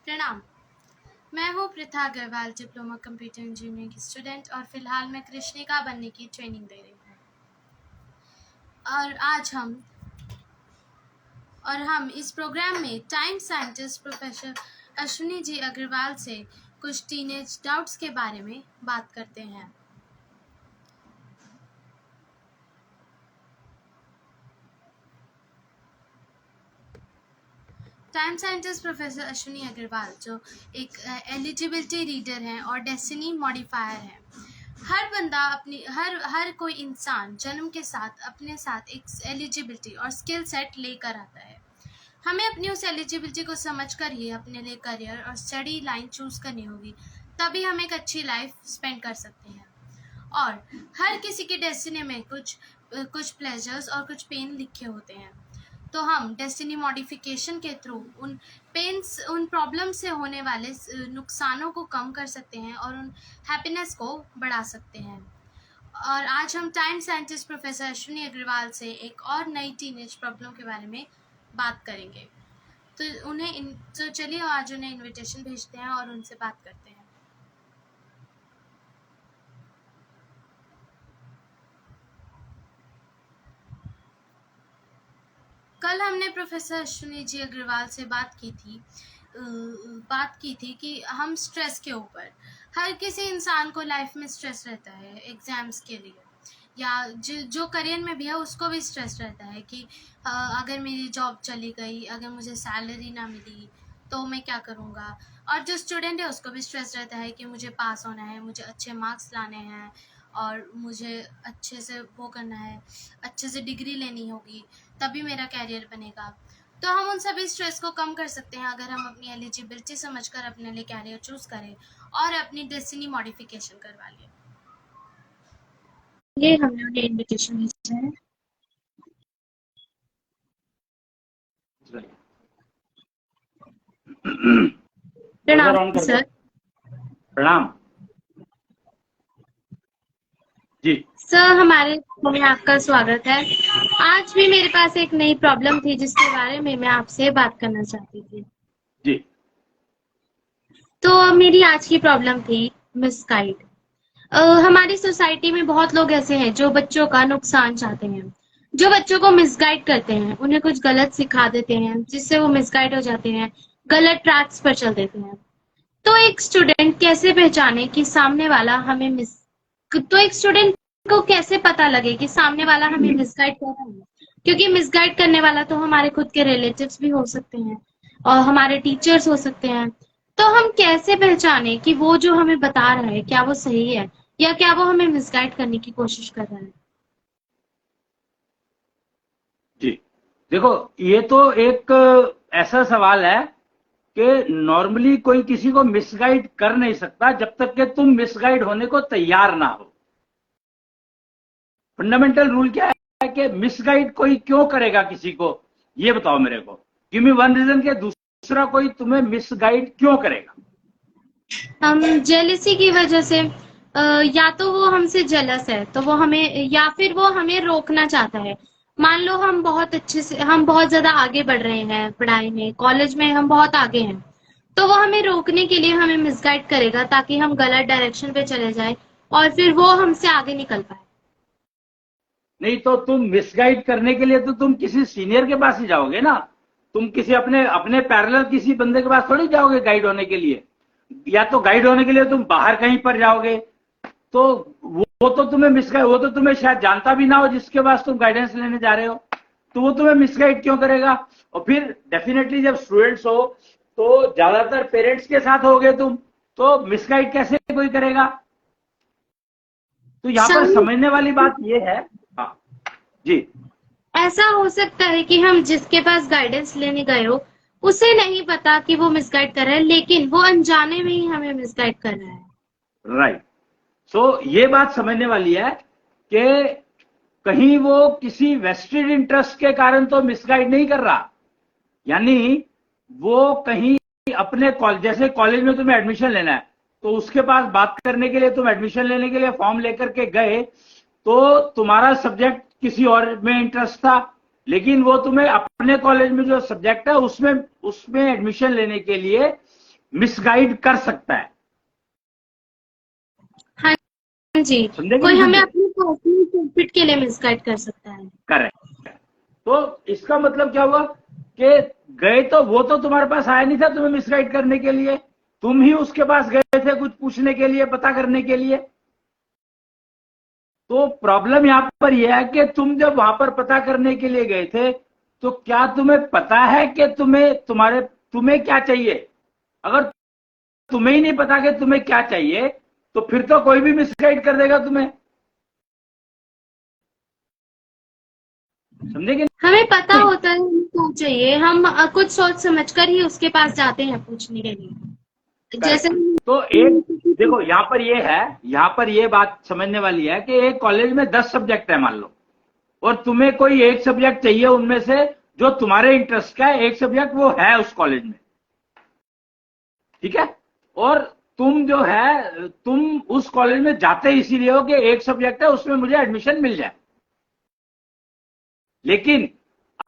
प्रणाम। मैं हूँ Pritha Agarwal, diploma computer engineering की स्टूडेंट और फिलहाल मैं कृष्णिका बनने की ट्रेनिंग दे रही हूँ। और हम इस प्रोग्राम में time scientist professor Ashwini ji Agarwal से कुछ टीनेज डाउट्स के बारे में बात करते हैं। Time scientist professor Ashwini Agarwal जो एक एलिजिबिलिटी रीडर हैं और डेस्टिनी मॉडिफायर हैं। हर बंदा हर कोई इंसान जन्म के साथ अपने साथ एक एलिजिबिलिटी और स्किल सेट लेकर आता है। हमें अपनी उस एलिजिबिलिटी को समझकर ही अपने लिए करियर और स्टडी लाइन चूज करनी होगी, तभी हम एक अच्छी लाइफ स्पेंड कर सकते हैं। और हर किसी के डेस्टिनी में कुछ प्लेजर्स और कुछ पेन लिखे होते हैं, तो हम डेस्टिनी मॉडिफिकेशन के थ्रू उन प्रॉब्लम से होने वाले नुकसानों को कम कर सकते हैं और उन हैप्पीनेस को बढ़ा सकते हैं। और आज हम time scientist professor Ashwini Agarwal से एक और नई टीनेज प्रॉब्लम के बारे में बात करेंगे। तो चलिए आज उन्हें इनविटेशन भेजते हैं और उनसे बात करते हैं। कल हमने प्रोफेसर अश्विनी जी अग्रवाल से बात की थी कि हम स्ट्रेस के ऊपर, हर किसी इंसान को लाइफ में स्ट्रेस रहता है एग्जाम्स के लिए, या जो करियर में भी है उसको भी स्ट्रेस रहता है कि अगर मेरी जॉब चली गई, अगर मुझे सैलरी ना मिली तो मैं क्या करूँगा। और जो स्टूडेंट है उसको भी स्ट्रेस रहता है कि मुझे पास होना है, मुझे अच्छे मार्क्स लाने हैं और मुझे अच्छे से वो करना है, अच्छे से डिग्री लेनी होगी, तभी मेरा कैरियर बनेगा। तो हम उन सभी स्ट्रेस को कम कर सकते हैं अगर हम अपनी एलिजिबिलिटी समझकर अपने लिए कैरियर चूज करें और अपनी डेस्टिनी मॉडिफिकेशन करवा लें। ये हमने उन्हें इनविटेशन भेजा है। प्रणाम सर। प्रणाम जी सर, हमारे में आपका स्वागत है। आज भी मेरे पास एक नई प्रॉब्लम थी जिसके बारे में मैं आपसे बात करना चाहती थी जी। तो मेरी आज की प्रॉब्लम थी मिसगाइड। हमारी सोसाइटी में बहुत लोग ऐसे हैं जो बच्चों का नुकसान चाहते हैं, जो बच्चों को मिसगाइड करते हैं, उन्हें कुछ गलत सिखा देते हैं जिससे वो मिसगाइड हो जाते हैं, गलत ट्रैक्स पर चल देते हैं। तो एक स्टूडेंट कैसे पहचाने कि सामने वाला हमें तो एक स्टूडेंट को कैसे पता लगे कि सामने वाला हमें मिसगाइड कर रहा है? क्योंकि मिसगाइड करने वाला तो हमारे खुद के रिलेटिव्स भी हो सकते हैं और हमारे टीचर्स हो सकते हैं। तो हम कैसे पहचाने कि वो जो हमें बता रहा है क्या वो सही है या क्या वो हमें मिसगाइड करने की कोशिश कर रहा है? जी देखो, ये तो एक ऐसा सवाल है कि नॉर्मली कोई किसी को मिसगाइड कर नहीं सकता जब तक कि तुम मिसगाइड होने को तैयार ना हो। फंडामेंटल रूल क्या है कि मिसगाइड कोई क्यों करेगा किसी को, ये बताओ मेरे को। गिव मी वन रीजन के दूसरा कोई तुम्हें मिसगाइड क्यों करेगा। हम जेलसी की वजह से, या तो वो हमसे जेलस है तो वो हमें, या फिर वो हमें रोकना चाहता है। मान लो हम बहुत ज्यादा आगे बढ़ रहे हैं पढ़ाई में, कॉलेज में हम बहुत आगे हैं, तो वो हमें रोकने के लिए हमें मिसगाइड करेगा ताकि हम गलत डायरेक्शन पे चले जाए और फिर वो हमसे आगे निकल पाए। नहीं तो तुम मिसगाइड करने के लिए तो तुम किसी सीनियर के पास ही जाओगे ना। तुम किसी अपने पैरेलल किसी बंदे के पास थोड़ी जाओगे गाइड होने के लिए। या तो गाइड होने के लिए तुम बाहर कहीं पर जाओगे, तो वो तो तुम्हें मिसगाइड, वो तो तुम्हें शायद जानता भी ना हो जिसके पास तुम गाइडेंस लेने जा रहे हो, तो वो तुम्हें मिसगाइड क्यों करेगा। और फिर डेफिनेटली जब स्टूडेंट्स हो तो ज्यादातर पेरेंट्स के साथ होगे तुम, तो मिसगाइड कैसे कोई करेगा। तो यहाँ पर समझने वाली बात ये है। हाँ जी। ऐसा हो सकता है कि हम जिसके पास गाइडेंस लेने गए हो उसे नहीं पता कि वो मिसगाइड कर रहा है, लेकिन वो अनजाने में ही हमें मिसगाइड कर रहा है। राइट। सो ये बात समझने वाली है कि कहीं वो किसी वेस्टेड इंटरेस्ट के कारण तो मिसगाइड नहीं कर रहा। यानी वो कहीं अपने जैसे कॉलेज में तुम्हें एडमिशन लेना है, तो उसके पास बात करने के लिए, तुम एडमिशन लेने के लिए फॉर्म लेकर के गए, तो तुम्हारा सब्जेक्ट किसी और में इंटरेस्ट था, लेकिन वो तुम्हें अपने कॉलेज में जो सब्जेक्ट है उसमें एडमिशन लेने के लिए मिसगाइड कर सकता है। हाँ जी, समझे कि कोई नहीं हमें समझे? अपनी पर्सनल बेनिफिट के लिए मिसगाइड कर सकता है। करेक्ट। तो इसका मतलब क्या हुआ कि गए तो वो तो तुम्हारे पास आया नहीं था तुम्हें मिसगाइड करने के लिए, तुम ही उसके पास गए थे कुछ पूछने के लिए, पता करने के लिए। तो प्रॉब्लम यहां पर यह है कि तुम जब वहां पर पता करने के लिए गए थे तो क्या तुम्हें पता है कि तुम्हें क्या चाहिए? अगर तुम्हें ही नहीं पता कि तुम्हें क्या चाहिए तो फिर तो कोई भी मिसगाइड कर देगा तुम्हें। समझे कि हमें पता नहीं? होता है हमें क्या चाहिए, हम कुछ सोच समझ कर ही उसके पास जाते हैं पूछने के लिए। जैसे करेक्ट। तो एक देखो यहां पर ये बात समझने वाली है कि एक कॉलेज में 10 सब्जेक्ट है मान लो, और तुम्हें कोई एक सब्जेक्ट चाहिए उनमें से जो तुम्हारे इंटरेस्ट का है, एक सब्जेक्ट वो है उस कॉलेज में, ठीक है? और तुम उस कॉलेज में जाते इसीलिए हो कि एक सब्जेक्ट है उसमें मुझे एडमिशन मिल जाए, लेकिन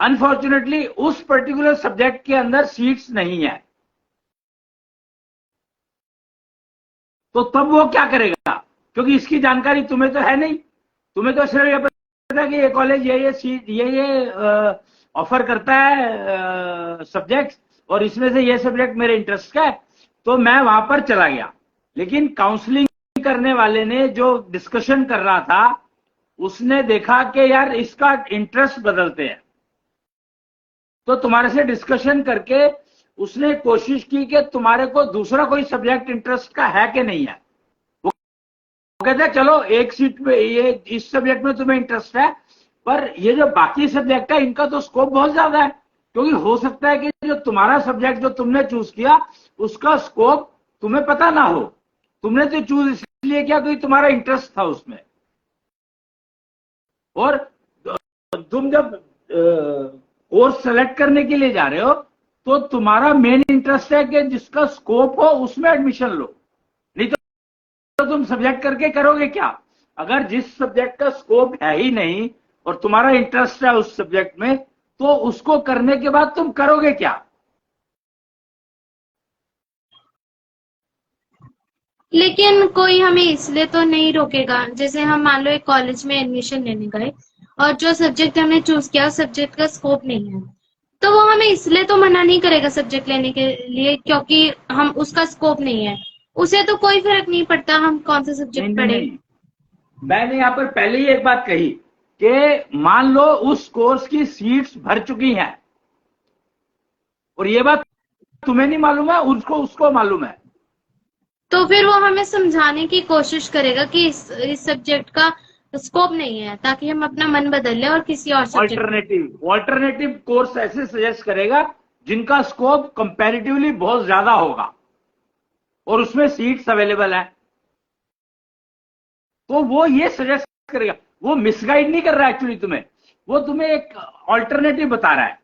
अनफॉर्चुनेटली उस पर्टिकुलर सब्जेक्ट के अंदर सीट्स नहीं है। तो तब वो क्या करेगा? क्योंकि इसकी जानकारी तुम्हें तो है नहीं, तुम्हें तो सिर्फ ये पता है कि ये कॉलेज ये सीट ये ऑफर करता है सब्जेक्ट, और इसमें से ये सब्जेक्ट मेरे इंटरेस्ट का है, तो मैं वहां पर चला गया। लेकिन काउंसलिंग करने वाले ने जो डिस्कशन कर रहा था उसने देखा कि यार इसका इंटरेस्ट बदलते हैं, तो तुम्हारे से डिस्कशन करके उसने कोशिश की कि तुम्हारे को दूसरा कोई सब्जेक्ट इंटरेस्ट का है कि नहीं है। वो कहते हैं चलो एक सीट में ये इस सब्जेक्ट में तुम्हें इंटरेस्ट है, पर ये जो बाकी सब्जेक्ट है इनका तो स्कोप बहुत ज्यादा है, क्योंकि हो सकता है कि जो तुम्हारा सब्जेक्ट जो तुमने चूज किया उसका स्कोप तुम्हें पता ना हो। तुमने तो चूज इसलिए किया क्योंकि तुम्हारा इंटरेस्ट था उसमें, और तुम जब कोर्स सेलेक्ट करने के लिए जा रहे हो तो तुम्हारा मेन इंटरेस्ट है कि जिसका स्कोप हो उसमें एडमिशन लो, नहीं तो तुम सब्जेक्ट करके करोगे क्या? अगर जिस सब्जेक्ट का स्कोप है ही नहीं और तुम्हारा इंटरेस्ट है उस सब्जेक्ट में, तो उसको करने के बाद तुम करोगे क्या? लेकिन कोई हमें इसलिए तो नहीं रोकेगा, जैसे हम मान लो एक कॉलेज में एडमिशन लेने गए और जो सब्जेक्ट हमने चूज किया उस सब्जेक्ट का स्कोप नहीं है, तो वो हमें इसलिए तो मना नहीं करेगा सब्जेक्ट लेने के लिए क्योंकि हम उसका स्कोप नहीं है। उसे तो कोई फर्क नहीं पड़ता हम कौन सा नहीं सब्जेक्ट नहीं पढ़े। नहीं, मैंने यहां पर पहले ही एक बात कही कि मान लो उस कोर्स की सीट्स भर चुकी हैं, और ये बात तुम्हें नहीं मालूम है, उसको उसको मालूम है। तो फिर वो हमें समझाने की कोशिश करेगा कि इस सब्जेक्ट का स्कोप नहीं है, ताकि हम अपना मन बदल ले और किसी और सब्जेक्ट। ऑल्टरनेटिव कोर्स ऐसे सजेस्ट करेगा जिनका स्कोप कंपैरेटिवली बहुत ज्यादा होगा और उसमें सीट्स अवेलेबल है, तो वो ये सजेस्ट करेगा। वो मिसगाइड नहीं कर रहा है एक्चुअली तुम्हें, वो तुम्हें एक ऑल्टरनेटिव बता रहा है,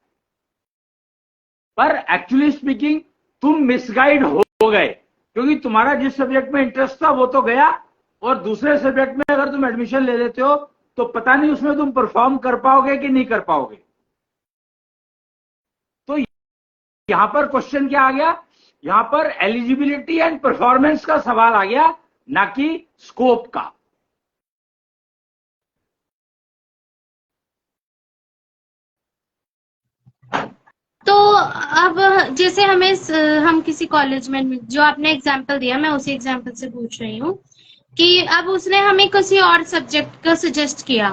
पर एक्चुअली स्पीकिंग तुम मिसगाइड हो गए, क्योंकि तुम्हारा जिस सब्जेक्ट में इंटरेस्ट था वो तो गया, और दूसरे सब्जेक्ट में अगर तुम एडमिशन ले लेते हो तो पता नहीं उसमें तुम परफॉर्म कर पाओगे कि नहीं कर पाओगे। तो यहां पर क्वेश्चन क्या आ गया? यहां पर एलिजिबिलिटी एंड परफॉर्मेंस का सवाल आ गया, ना कि स्कोप का। तो अब जैसे हम किसी कॉलेज में, जो आपने एग्जाम्पल दिया मैं उसी एग्जाम्पल से पूछ रही हूँ कि अब उसने हमें किसी और सब्जेक्ट का सजेस्ट किया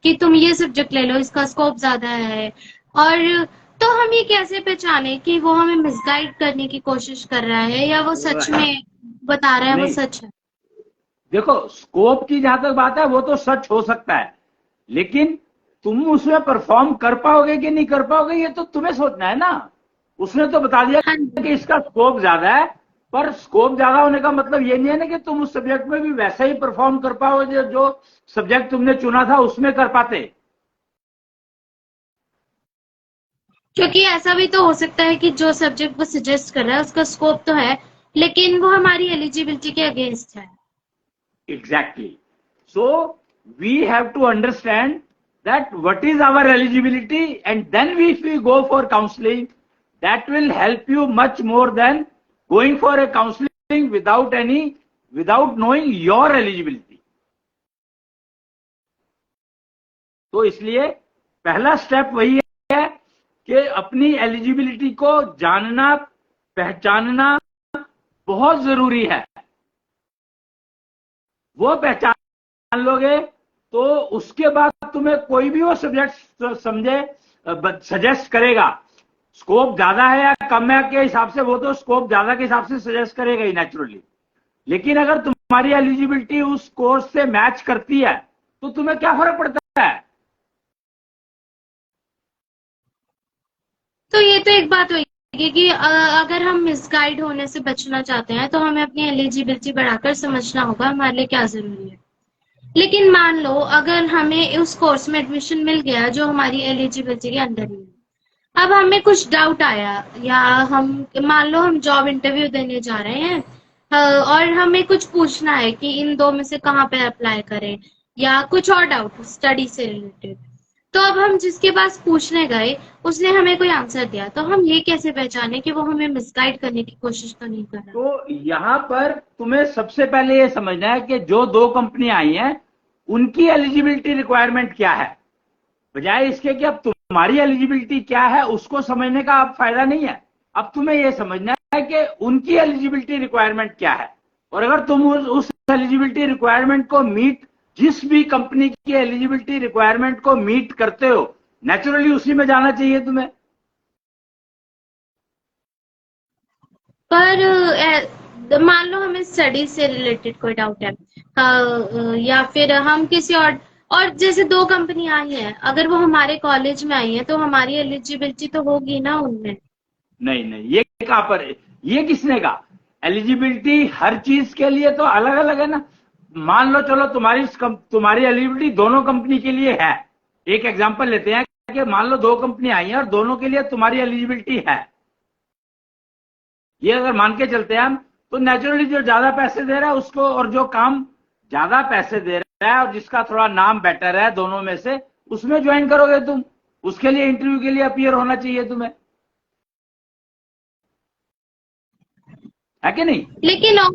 कि तुम ये सब्जेक्ट ले लो, इसका स्कोप ज्यादा है, और तो हम ये कैसे पहचाने कि वो हमें मिसगाइड करने की कोशिश कर रहा है या वो सच में बता रहा है वो नहीं, सच है। देखो स्कोप की जहां तक बात है वो तो सच हो सकता है, लेकिन तुम उसमें परफॉर्म कर पाओगे कि नहीं कर पाओगे ये तो तुम्हें सोचना है ना। उसने तो बता दिया हाँ जी। कि इसका स्कोप ज्यादा है, पर स्कोप ज्यादा होने का मतलब ये नहीं है ना कि तुम उस सब्जेक्ट में भी वैसा ही परफॉर्म कर पाओगे जो सब्जेक्ट तुमने चुना था उसमें कर पाते। क्योंकि ऐसा भी तो हो सकता है कि जो सब्जेक्ट वो सजेस्ट कर रहा है उसका स्कोप तो है लेकिन वो हमारी एलिजिबिलिटी के अगेंस्ट है। Exactly. So we have to understand that what is our eligibility, and then if we go for counseling, that will help you much more than going for a counselling without knowing your eligibility. तो इसलिए पहला step वही है कि अपनी eligibility को जानना, पहचानना बहुत जरूरी है। वो पहचान लोगे तो उसके बाद तुम्हें कोई भी वो सब्जेक्ट सजेस्ट करेगा, स्कोप ज्यादा है या कम है के हिसाब से, वो तो स्कोप ज्यादा के हिसाब से सजेस्ट करेगा ही नेचुरली। लेकिन अगर तुम्हारी एलिजिबिलिटी उस कोर्स से मैच करती है तो तुम्हें क्या फर्क पड़ता है? तो ये तो एक बात होगी कि अगर हम मिसगाइड होने से बचना चाहते हैं तो हमें अपनी एलिजिबिलिटी बढ़ाकर समझना होगा हमारे लिए क्या जरूरी है। लेकिन मान लो अगर हमें उस कोर्स में एडमिशन मिल गया जो हमारी एलिजिबिलिटी के अंदर ही है, अब हमें कुछ डाउट आया, या हम मान लो हम जॉब इंटरव्यू देने जा रहे हैं और हमें कुछ पूछना है कि इन दो में से कहाँ पे अप्लाई करें, या कुछ और डाउट स्टडी से रिलेटेड। तो अब हम जिसके पास पूछने गए उसने हमें कोई आंसर दिया, तो हम ये कैसे पहचाने कि वो हमें मिसगाइड करने की कोशिश तो नहीं कर रहा। तो यहां पर तुम्हें सबसे पहले ये समझना है कि जो दो कंपनियां आई हैं उनकी एलिजिबिलिटी रिक्वायरमेंट क्या है। बजाय इसके कि अब तुम्हारी एलिजिबिलिटी क्या है उसको समझने का अब फायदा नहीं है। अब तुम्हें यह समझना है कि उनकी एलिजिबिलिटी रिक्वायरमेंट क्या है, और अगर तुम उस एलिजिबिलिटी रिक्वायरमेंट को मीट, जिस भी कंपनी की एलिजिबिलिटी रिक्वायरमेंट को मीट करते हो, नेचुरली उसी में जाना चाहिए तुम्हें। पर मान लो हमें स्टडी से रिलेटेड कोई डाउट है, या फिर हम किसी और जैसे दो कंपनी आई हैं, अगर वो हमारे कॉलेज में आई है तो हमारी एलिजिबिलिटी तो होगी ना उनमें। नहीं नहीं, ये कहां पर, ये किसने कहा? एलिजिबिलिटी हर चीज के लिए तो अलग अलग है ना। मान लो चलो तुम्हारी एलिजिबिलिटी दोनों कंपनी के लिए है। एक एग्जांपल लेते हैं कि मान लो दो कंपनी आई हैं और दोनों के लिए तुम्हारी एलिजिबिलिटी है। ये अगर मान के चलते हैं हम, तो नेचुरली जो ज्यादा पैसे दे रहा है उसको, और जो काम ज्यादा पैसे दे रहा है और जिसका थोड़ा नाम बेटर है दोनों में से, उसमें ज्वाइन करोगे तुम। उसके लिए इंटरव्यू के लिए अपीयर होना चाहिए तुम्हें, है कि नहीं? लेकिन और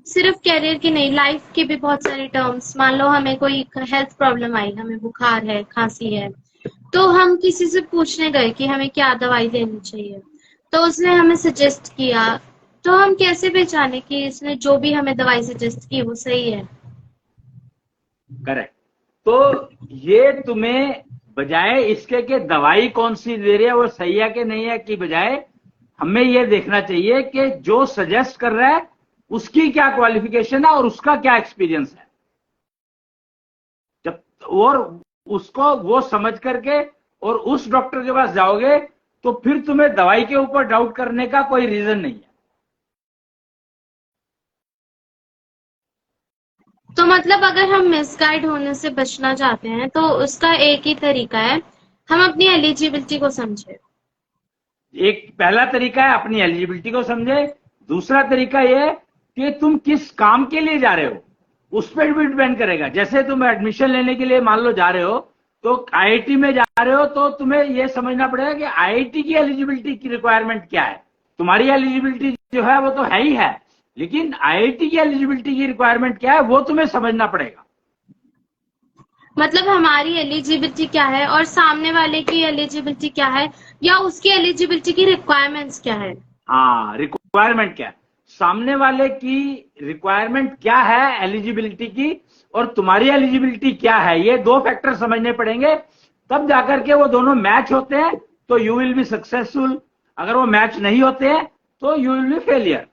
सिर्फ कैरियर की नहीं, लाइफ के भी बहुत सारे टर्म्स। मान लो हमें कोई हेल्थ प्रॉब्लम आई, हमें बुखार है, खांसी है, तो हम किसी से पूछने गए कि हमें क्या दवाई लेनी चाहिए, तो उसने हमें सजेस्ट किया, तो हम कैसे पहचाने कि इसने जो भी हमें दवाई सजेस्ट की वो सही है। करेक्ट। तो ये तुम्हें बजाय इसके कि दवाई कौन सी दे रही है वो सही है कि नहीं है, की बजाय हमें ये देखना चाहिए कि जो सजेस्ट कर रहा है उसकी क्या क्वालिफिकेशन है और उसका क्या एक्सपीरियंस है। जब और उसको वो समझ करके और उस डॉक्टर के पास जाओगे तो फिर तुम्हें दवाई के ऊपर डाउट करने का कोई रीजन नहीं है। तो मतलब अगर हम मिसगाइड होने से बचना चाहते हैं तो उसका एक ही तरीका है, हम अपनी एलिजिबिलिटी को समझे। एक पहला तरीका है अपनी एलिजिबिलिटी को समझे। दूसरा तरीका यह है कि तुम किस काम के लिए जा रहे हो, उस पर भी डिपेंड करेगा। जैसे तुम एडमिशन लेने के लिए मान लो जा रहे हो, तो आईआईटी में जा रहे हो, तो तुम्हें यह समझना पड़ेगा कि आईआईटी की एलिजिबिलिटी की रिक्वायरमेंट क्या है। तुम्हारी एलिजिबिलिटी जो है वो तो है ही है, लेकिन आईआईटी की एलिजिबिलिटी की रिक्वायरमेंट क्या है वो तुम्हें समझना पड़ेगा। मतलब हमारी एलिजिबिलिटी क्या है और सामने वाले की एलिजिबिलिटी क्या है, या उसकी एलिजिबिलिटी की रिक्वायरमेंट्स क्या है। हाँ, रिक्वायरमेंट क्या है, सामने वाले की रिक्वायरमेंट क्या है एलिजिबिलिटी की, और तुम्हारी एलिजिबिलिटी क्या है, ये दो फैक्टर समझने पड़ेंगे। तब जाकर के वो दोनों मैच होते हैं तो यू विल बी सक्सेसफुल। अगर वो मैच नहीं होते हैं तो यू विल बी फेलियर।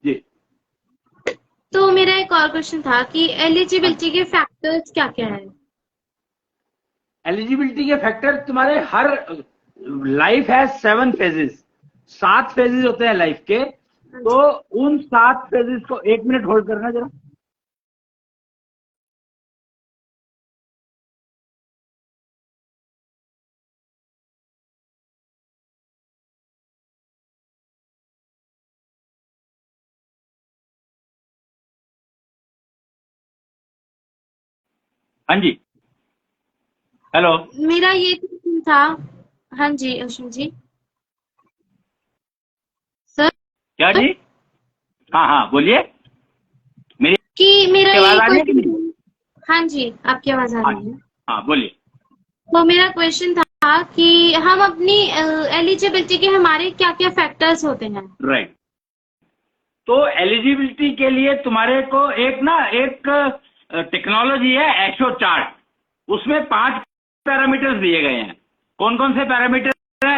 जी। तो मेरा एक और क्वेश्चन था कि एलिजिबिलिटी के फैक्टर्स क्या क्या है। एलिजिबिलिटी के फैक्टर तुम्हारे हर, लाइफ है 7 फेजेस, 7 फेजेस होते हैं लाइफ के। तो उन 7 फेजेस को, 1 मिनट होल्ड करना जरा। हाँ जी, हेलो। मेरा ये क्वेश्चन था। हाँ जी अश्विन जी। क्या जी? हाँ हाँ बोलिए। मेरी कि मेरा आवाज यही आ रही है कि नहीं? क्वेश्चन। हाँ जी, आपकी आवाज आ हाँ रही है। हाँ बोलिए। तो मेरा क्वेश्चन था कि हम अपनी एलिजिबिलिटी के हमारे क्या क्या फैक्टर्स होते हैं। राइट। तो एलिजिबिलिटी के लिए तुम्हारे को एक टेक्नोलॉजी है एशो चार्ट। उसमें 5 पैरामीटर्स दिए गए हैं। कौन कौन से पैरामीटर है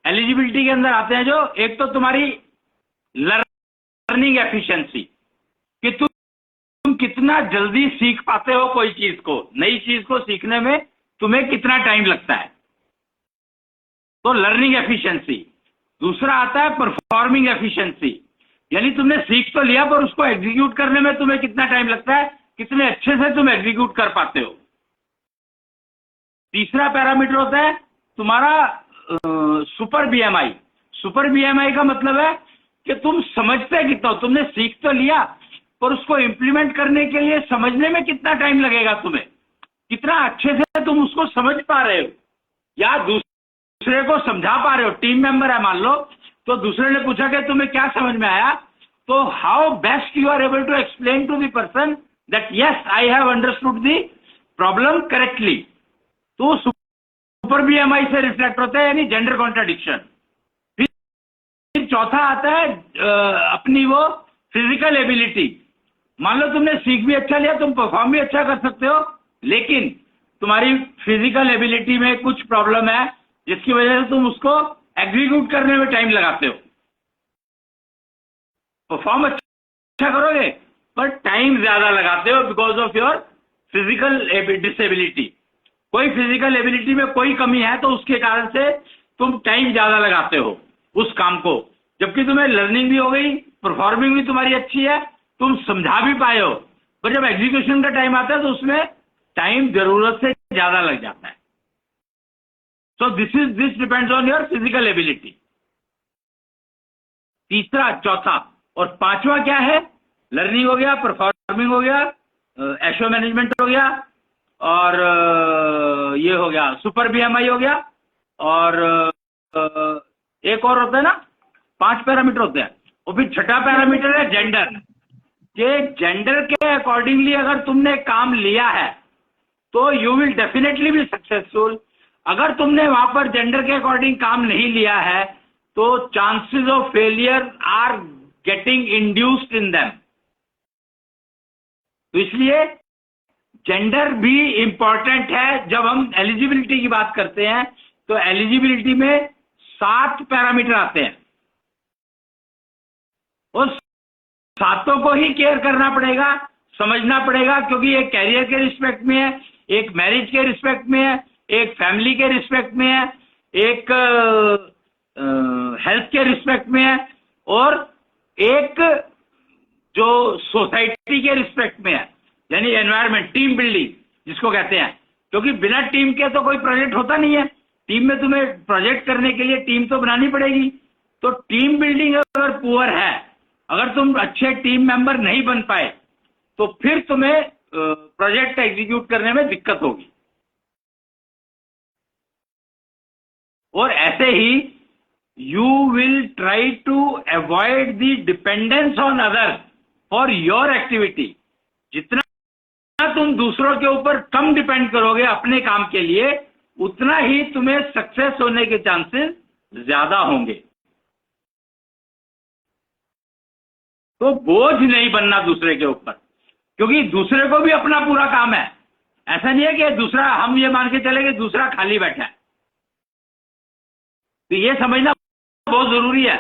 एलिजिबिलिटी के अंदर आते हैं? जो एक तो तुम्हारी लर्निंग एफिशिएंसी, कि तुम कितना जल्दी सीख पाते हो कोई चीज को, नई चीज को सीखने में तुम्हें कितना टाइम लगता है, तो लर्निंग एफिशिएंसी। दूसरा आता है परफॉर्मिंग एफिशिएंसी, यानी तुमने सीख तो लिया पर उसको एग्जीक्यूट करने में तुम्हें कितना टाइम लगता है, कितने अच्छे से तुम एग्जीक्यूट कर पाते हो। तीसरा पैरामीटर होता है तुम्हारा सुपर बीएमआई। सुपर बीएमआई का मतलब है कि तुम समझते कितना हो। तुमने सीख तो लिया पर उसको इंप्लीमेंट करने के लिए समझने में कितना टाइम लगेगा, तुम्हें कितना अच्छे से तुम उसको समझ पा रहे हो या दूसरे को समझा पा रहे हो। टीम मेंबर है मान लो, तो दूसरे ने पूछा कि तुम्हें क्या समझ में आया, तो how best you are able to explain to the person that yes I have understood the problem correctly. तो सुपर बीएमआई से रिफ्लेक्ट होता है, यानी जेंडर कॉन्ट्राडिक्शन। फिर चौथा आता है अपनी वो फिजिकल एबिलिटी। मान लो तुमने सीख भी अच्छा लिया, तुम परफॉर्म भी अच्छा कर सकते हो, लेकिन तुम्हारी फिजिकल एबिलिटी में कुछ प्रॉब्लम है जिसकी वजह से तुम उसको एग्जीक्यूट करने में टाइम लगाते हो। परफॉर्म अच्छा करोगे पर टाइम ज्यादा लगाते हो because of your physical disability. कोई फिजिकल एबिलिटी में कोई कमी है तो उसके कारण से तुम टाइम ज्यादा लगाते हो उस काम को, जबकि तुम्हें लर्निंग भी हो गई, परफॉर्मिंग भी तुम्हारी अच्छी है, तुम समझा भी पाए हो, पर जब एग्जीक्यूशन का टाइम आता है तो उसमें टाइम जरूरत से ज्यादा लग जाता है। So this depends on your physical ability. तीसरा, चौथा और पांचवा क्या है? लर्निंग हो गया, परफॉर्मिंग हो गया, एशो मैनेजमेंट हो गया, और ये हो गया सुपर बीएमआई हो गया, और एक और होता है ना, 5 पैरामीटर होते हैं। और फिर छठा पैरामीटर है जेंडर, कि जेंडर के अकॉर्डिंगली अगर तुमने काम लिया है तो you will definitely be successful. अगर तुमने वहां पर जेंडर के अकॉर्डिंग काम नहीं लिया है तो chances of failure are getting induced in them. तो इसलिए जेंडर भी इंपॉर्टेंट है। जब हम एलिजिबिलिटी की बात करते हैं तो एलिजिबिलिटी में 7 पैरामीटर आते हैं, उस सातों को ही केयर करना पड़ेगा, समझना पड़ेगा, क्योंकि एक कैरियर के रिस्पेक्ट में है, एक मैरिज के रिस्पेक्ट में है, एक फैमिली के रिस्पेक्ट में है, एक हेल्थ के रिस्पेक्ट में है, और एक जो सोसाइटी के रिस्पेक्ट में है, यानी एनवायरनमेंट, टीम बिल्डिंग जिसको कहते हैं। क्योंकि बिना टीम के तो कोई प्रोजेक्ट होता नहीं है। टीम में तुम्हें प्रोजेक्ट करने के लिए टीम तो बनानी पड़ेगी। तो टीम बिल्डिंग अगर पुअर है, अगर तुम अच्छे टीम मेंबर नहीं बन पाए तो फिर तुम्हें प्रोजेक्ट एग्जीक्यूट करने में दिक्कत होगी। और ऐसे ही you will try to avoid the dependence on others for your activity. जितना तुम दूसरों के ऊपर कम डिपेंड करोगे अपने काम के लिए, उतना ही तुम्हें सक्सेस होने के चांसेस ज्यादा होंगे। तो बोझ नहीं बनना दूसरे के ऊपर, क्योंकि दूसरे को भी अपना पूरा काम है। ऐसा नहीं है कि दूसरा, हम ये मान के चले कि दूसरा खाली बैठा है। तो ये समझना बहुत जरूरी है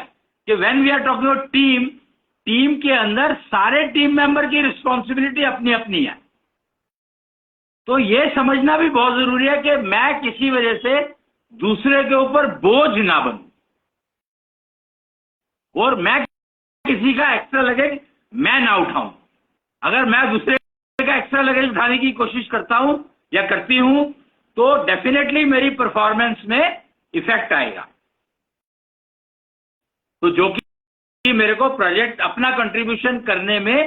कि when we are talking about team, team के अंदर सारे टीम मेंबर की रिस्पॉन्सिबिलिटी अपनी अपनी है। तो ये समझना भी बहुत जरूरी है कि मैं किसी वजह से दूसरे के ऊपर बोझ ना बनूं, और मैं किसी का एक्स्ट्रा लगेज मैं ना उठाऊं। अगर मैं दूसरे का एक्स्ट्रा लगेज उठाने की कोशिश करता हूं या करती हूं तो डेफिनेटली मेरी परफॉर्मेंस में इफेक्ट आएगा। तो जो कि मेरे को प्रोजेक्ट अपना कंट्रीब्यूशन करने में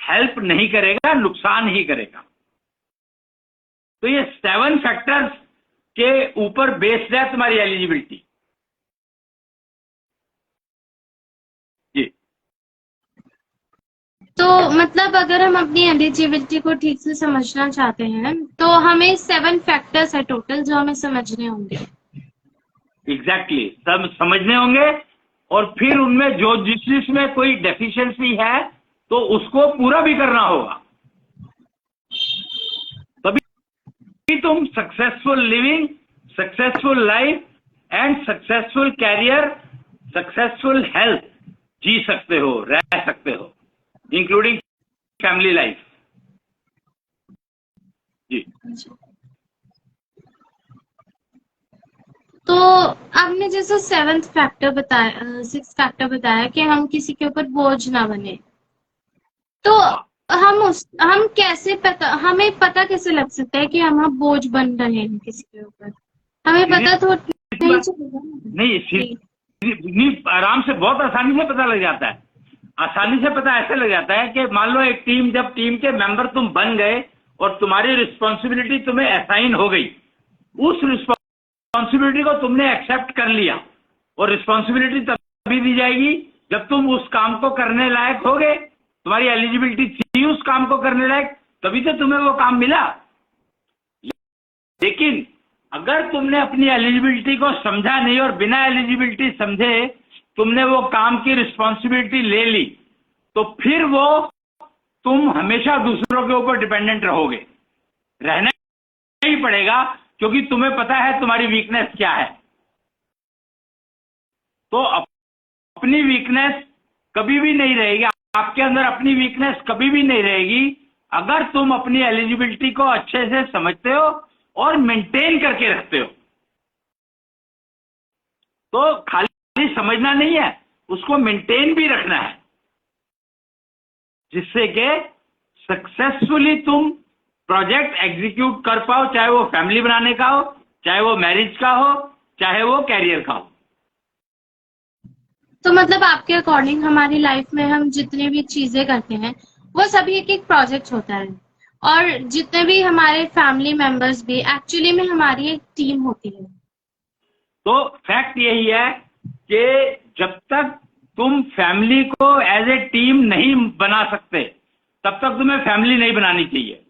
हेल्प नहीं करेगा, नुकसान ही करेगा। तो ये 7 फैक्टर्स के ऊपर बेस्ड है तुम्हारी एलिजिबिलिटी। जी। तो मतलब अगर हम अपनी एलिजिबिलिटी को ठीक से समझना चाहते हैं तो हमें 7 फैक्टर्स है टोटल जो हमें समझने होंगे। एग्जैक्टली सब समझने होंगे और फिर उनमें जो जिसमें कोई डेफिशिएंसी है तो उसको पूरा भी करना होगा, तभी तुम successful living, successful life and successful career, successful health जी सकते हो, रह सकते हो, इंक्लूडिंग फैमिली लाइफ। जी तो आपने जैसे 6th फैक्टर बताया कि हम किसी के ऊपर बोझ ना बने, तो हम कैसे हमें पता कैसे लग सकता है कि हम बोझ बन रहे हैं किसी के ऊपर? हमें पता तो नहीं चलेगा ना। नहीं, नहीं आराम से बहुत आसानी से पता लग जाता है। आसानी से पता ऐसे लग जाता है कि मान लो एक टीम, जब टीम के मेंबर तुम बन गए और तुम्हारी रिस्पॉन्सिबिलिटी तुम्हें असाइन हो गई, उस रिस्पॉन्सिबिलिटी को तुमने एक्सेप्ट कर लिया और रिस्पॉन्सिबिलिटी तभी दी जाएगी जब तुम उस काम को करने लायक हो गए, तुम्हारी एलिजिबिलिटी थी उस काम को करने लायक, तभी तो तुम्हें वो काम मिला। लेकिन अगर तुमने अपनी एलिजिबिलिटी को समझा नहीं और बिना एलिजिबिलिटी समझे तुमने वो काम की रिस्पॉन्सिबिलिटी ले ली, तो फिर वो तुम हमेशा दूसरों के ऊपर डिपेंडेंट रहोगे। रहना ही पड़ेगा क्योंकि तुम्हें पता है तुम्हारी वीकनेस क्या है। तो अपनी वीकनेस कभी भी नहीं रहेगी, आपके अंदर अपनी वीकनेस कभी भी नहीं रहेगी अगर तुम अपनी एलिजिबिलिटी को अच्छे से समझते हो और मेंटेन करके रखते हो। तो खाली समझना नहीं है, उसको मेंटेन भी रखना है, जिससे कि सक्सेसफुली तुम प्रोजेक्ट एग्जीक्यूट कर पाओ, चाहे वो फैमिली बनाने का हो, चाहे वो मैरिज का हो, चाहे वो कैरियर का हो। तो मतलब आपके अकॉर्डिंग हमारी लाइफ में हम जितने भी चीजें करते हैं वो सभी एक एक प्रोजेक्ट होता है, और जितने भी हमारे फैमिली मेंबर्स भी एक्चुअली में हमारी एक टीम होती है। तो फैक्ट यही है कि जब तक तुम फैमिली को एज ए टीम नहीं बना सकते तब तक तुम्हें फैमिली नहीं बनानी चाहिए,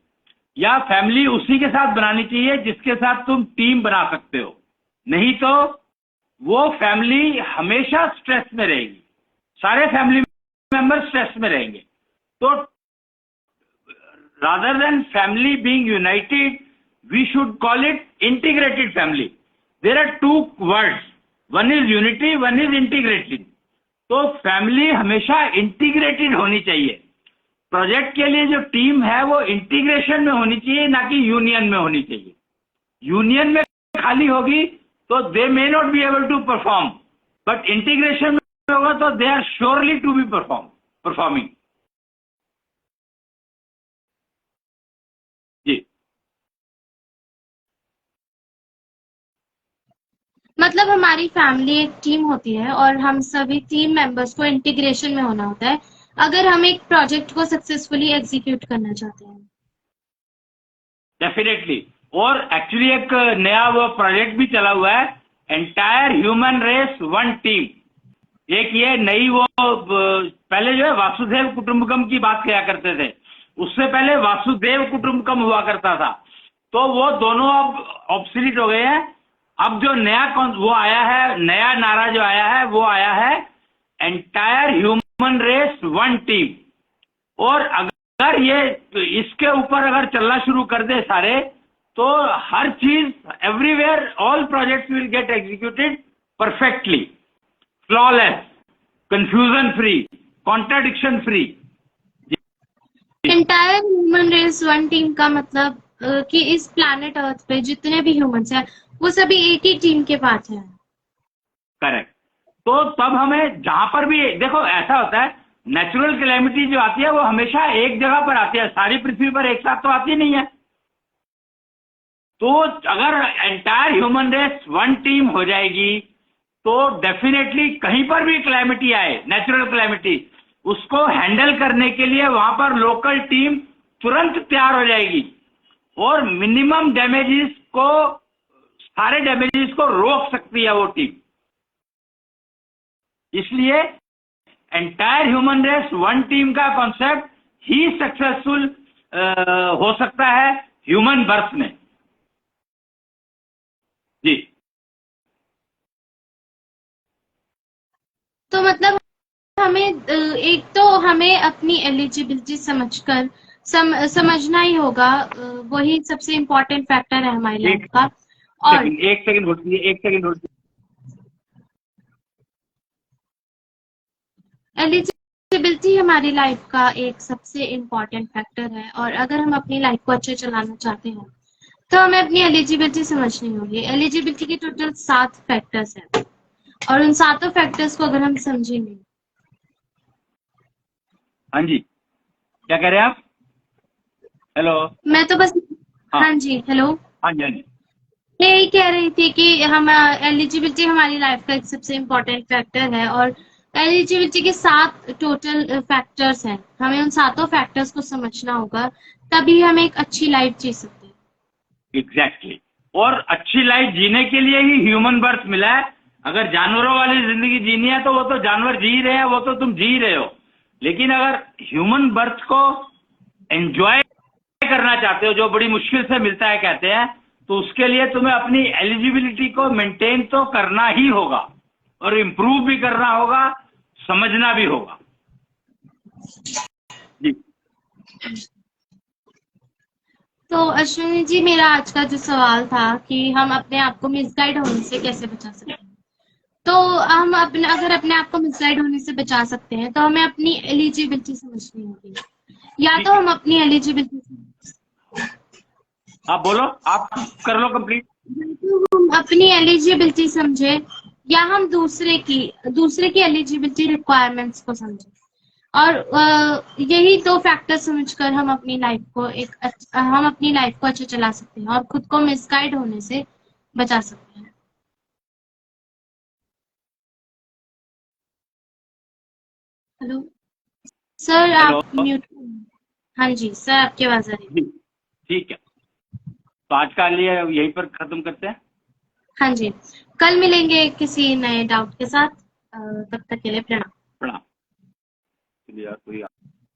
या फैमिली उसी के साथ बनानी चाहिए जिसके साथ तुम टीम बना सकते हो। नहीं तो वो फैमिली हमेशा स्ट्रेस में रहेगी, सारे फैमिली मेंबर स्ट्रेस में रहेंगे। तो rather than family being united, we should call it integrated family. There are two words, one is unity, one is integrated. तो फैमिली हमेशा इंटीग्रेटेड होनी चाहिए। प्रोजेक्ट के लिए जो टीम है वो इंटीग्रेशन में होनी चाहिए, ना कि यूनियन में होनी चाहिए। यूनियन में खाली होगी तो they may not be able to perform, but integration में होगा तो they are surely to be performing. जी मतलब हमारी फैमिली एक टीम होती है और हम सभी टीम मेंबर्स को इंटीग्रेशन में होना होता है अगर हम एक प्रोजेक्ट को सक्सेसफुली एग्जीक्यूट करना चाहते हैं। डेफिनेटली। और एक्चुअली एक नया वो प्रोजेक्ट भी चला हुआ है, entire human race one team. एक ये नई वो पहले जो है वासुदेव कुटुंबकम की बात किया करते थे, उससे पहले वासुदेव कुटुंबकम हुआ करता था। तो वो दोनों अब ऑब्सोलीट हो गए हैं। अब जो नया वो आया है, नया नारा जो आया है वो आया है entire human race one team. और अगर ये इसके ऊपर अगर चलना शुरू कर दे सारे, तो हर चीज everywhere all projects will get executed perfectly, flawless, confusion free, contradiction free. Entire human race one team का मतलब कि इस प्लैनेट अर्थ पे जितने भी ह्यूमंस हैं वो सभी एक ही टीम के पास हैं। करेक्ट। तो तब हमें जहां पर भी देखो ऐसा होता है, नेचुरल कैलेमिटी जो आती है वो हमेशा एक जगह पर आती है, सारी पृथ्वी पर एक साथ तो आती नहीं है। तो अगर entire human race one team हो जाएगी तो डेफिनेटली कहीं पर भी कैलेमिटी आए, नेचुरल कैलेमिटी, उसको हैंडल करने के लिए वहां पर लोकल टीम तुरंत तैयार हो जाएगी और मिनिमम डैमेजेस को, सारे डैमेजेस को रोक सकती है वो टीम। इसलिए entire human race one team का कॉन्सेप्ट ही सक्सेसफुल हो सकता है ह्यूमन बर्थ में। जी। तो मतलब हमें एक तो हमें अपनी एलिजिबिलिटी समझकर समझना ही होगा, वही सबसे इम्पोर्टेंट फैक्टर है हमारी लाइफ का। और एक सेकंड होती है, एक सेकंड होती है। एलिजिबिलिटी हमारी लाइफ का एक सबसे इम्पोर्टेंट फैक्टर है, और अगर हम अपनी लाइफ को अच्छे चलाना चाहते हैं तो हमें अपनी एलिजिबिलिटी समझनी होगी। एलिजिबिलिटी के टोटल 7 फैक्टर्स हैं, और उन 7 फैक्टर्स को अगर हम समझेंगे। हाँ जी, क्या कह रहे हैं आप? हेलो। मैं तो बस हाँ जी, हेलो। हाँ जी, हाँ जी। यही कह रही थी कि हम एलिजिबिलिटी हमारी लाइफ का एक सबसे इम्पोर्टेंट फैक्टर है, और एलिजिबिलिटी के 7 टोटल फैक्टर्स हैं। हमें उन 7 फैक्टर्स को समझना होगा, तभी हम एक अच्छी लाइफ जी सकते हैं। एग्जैक्टली। और अच्छी लाइफ जीने के लिए ही ह्यूमन बर्थ मिला है। अगर जानवरों वाली जिंदगी जीनी है तो वो तो जानवर जी रहे हैं, वो तो तुम जी रहे हो। लेकिन अगर ह्यूमन बर्थ को एंजॉय करना चाहते हो, जो बड़ी मुश्किल से मिलता है कहते हैं, तो उसके लिए तुम्हें अपनी एलिजिबिलिटी को मेंटेन तो करना ही होगा, और इम्प्रूव भी करना होगा, समझना भी होगा। जी। तो अश्विनी जी, मेरा आज का जो सवाल था कि हम अपने आप को मिसगाइड होने से कैसे बचा सकते हैं। तो हम अगर अपने आप को मिसगाइड होने से बचा सकते हैं तो हमें अपनी एलिजिबिलिटी समझनी होगी। या तो हम अपनी एलिजिबिलिटी, आप बोलो, आप कर लो कंप्लीट। हम अपनी एलिजिबिलिटी समझे, या हम दूसरे की एलिजिबिलिटी रिक्वायरमेंट्स को समझे। और यही 2 फैक्टर समझकर हम अपनी लाइफ को अच्छे चला सकते हैं और खुद को मिसगाइड होने से बचा सकते हैं। हेलो सर, आप म्यूट। हाँ जी सर, आपकी आवाज आ रही है। ठीक है, तो आज का लिए यहीं पर खत्म करते हैं। हाँ जी, कल मिलेंगे किसी नए डाउट के साथ। तब तक के लिए प्रणाम। प्रणाम। यार कोई आ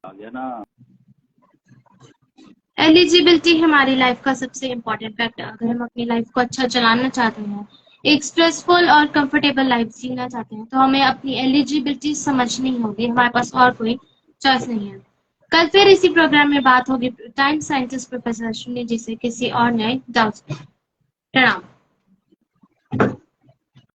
गया ना। एलिजिबिलिटी हमारी लाइफ का सबसे इम्पोर्टेंट फैक्टर। अगर हम अपनी लाइफ को अच्छा चलाना चाहते हैं, एक स्ट्रेसफुल और कंफर्टेबल लाइफ जीना चाहते हैं, तो हमें अपनी एलिजिबिलिटी समझनी होगी। हमारे पास और कोई चॉइस नहीं है। कल फिर इसी प्रोग्राम में बात होगी time scientist professor Ashwini ji से किसी और नए डाउट्स पे। प्रणाम।